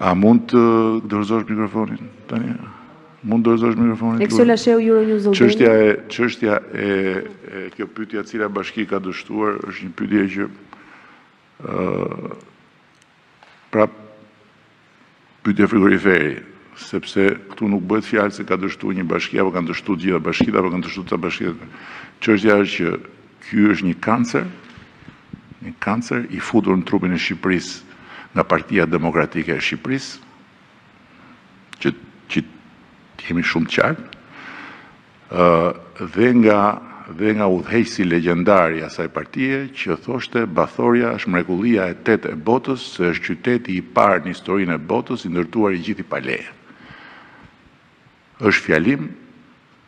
A mund të dorëzosh mikrofonin tani? Mund të dorëzosh mikrofonin? Eksola Sheu Euronews Albania. Çështja e kjo pyetja cila bashki ka dështuar është një pyetje që prap pyetje frigoriferi, sepse këtu nuk bëhet fjalë se ka dështuar një bashki apo kanë dështuar gjitha bashkitë apo kanë dështuar të bashkitë. Çështja është që ky është një kancer i futur në trupin e Shqipërisë nga Partia Demokratike e Shqipërisë, që jemi shumë të qartë, dhe nga udhëheqësi legjendar i asaj partie që thoshte Bathorja është mrekullia e 8 e botës, se është qyteti i parë në historinë e botës i ndërtuar i gjithë i pa leje. Është fjalim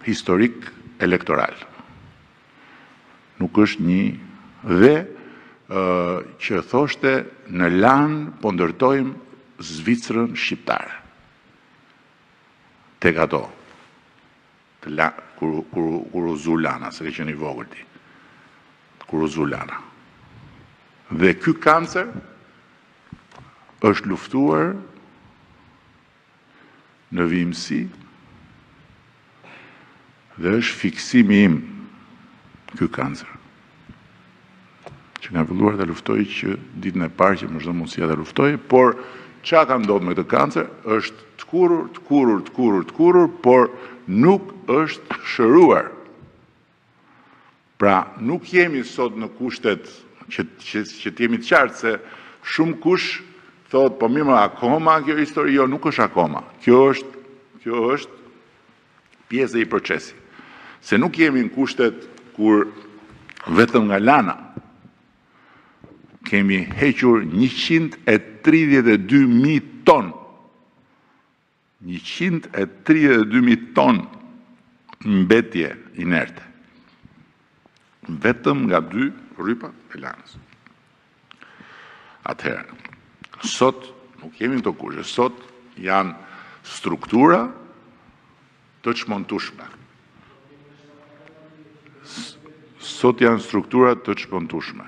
historik elektoral. Nuk është një dhe që thoshte në LAN po ndërtojmë Zvicrën shqiptare. Tek ato, kur u zu Lana, se ke qenë i vogël ti, kur u zu Lana. Dhe ky kancer është luftuar në vimësi dhe është fiksimi im ky kancer. Që nga filluar të luftoj që ditën e parë që më çdo mundësia të luftoj, por çka ka ndodhur me këtë kancer është të kurur, por nuk është shëruar. Pra, nuk jemi sot në kushtet që t'jemi të qartë se shumë kush thot, po mirë, akoma kjo histori, jo, nuk është akoma. Kjo është pjesë e i procesi. Se nuk jemi në kushtet kur vetëm nga Lana kemi hequr 132.000 ton. 132.000 ton mbetje inerte. Vetëm nga 2 rrypat e Lanës. Atëherë, sot nuk jemi në të kushte, sot janë struktura të çmontueshme. Sot janë struktura të çmontueshme.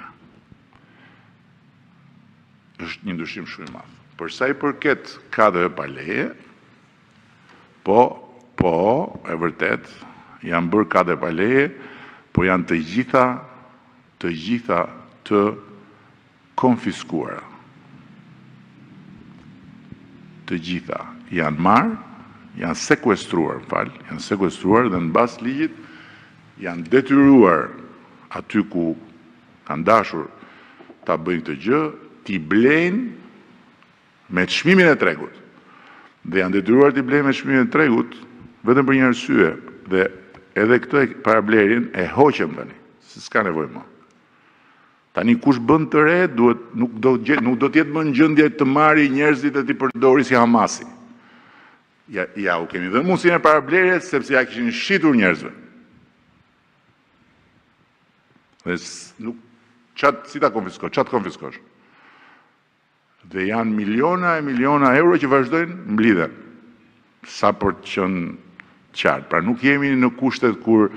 Është një ndryshim shumë i madh. Për sa i përket kadreve pa leje, po, e vërtet, janë bërë kadre pa leje, po janë të gjitha të konfiskuara. Të gjitha janë marrë, janë sekuestruar dhe në bazë ligjit janë detyruar aty ku kanë dashur ta bëjnë këtë gjë, t'i blejnë me çmimin e tregut. Dhe janë detyruar t'i blejnë me çmimin e tregut vetëm për një arsye, dhe edhe këtë parablerin e hoqëm tani, se s'ka nevojë më. Tani kush bën të re, nuk do të jetë më në gjendje të marrë njerëzit e t'i përdori si Hamasi. Ja, u kemi dhënë mundësinë e parablerit sepse ja kishin shitur njerëzve. Dhe si ta konfiskosh? Dhe janë miliona e miliona euro që vazhdojnë mblidhen. Sa për të qenë qartë. Pra nuk jemi në kushtet kur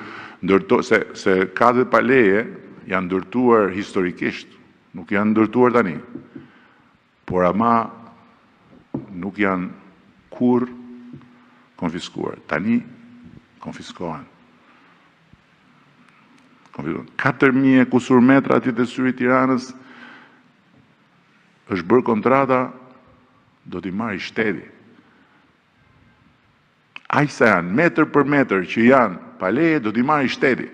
se kadret pa leje janë ndërtuar historikisht, nuk janë ndërtuar tani. Por ama nuk janë kur konfiskuar. Tani konfiskohen. 4.000 kusur metra aty te syri i Tiranës është bërë kontrata, do t'i marrë shteti. Aq sa janë metër për metër që janë pa leje, do t'i marrë shteti.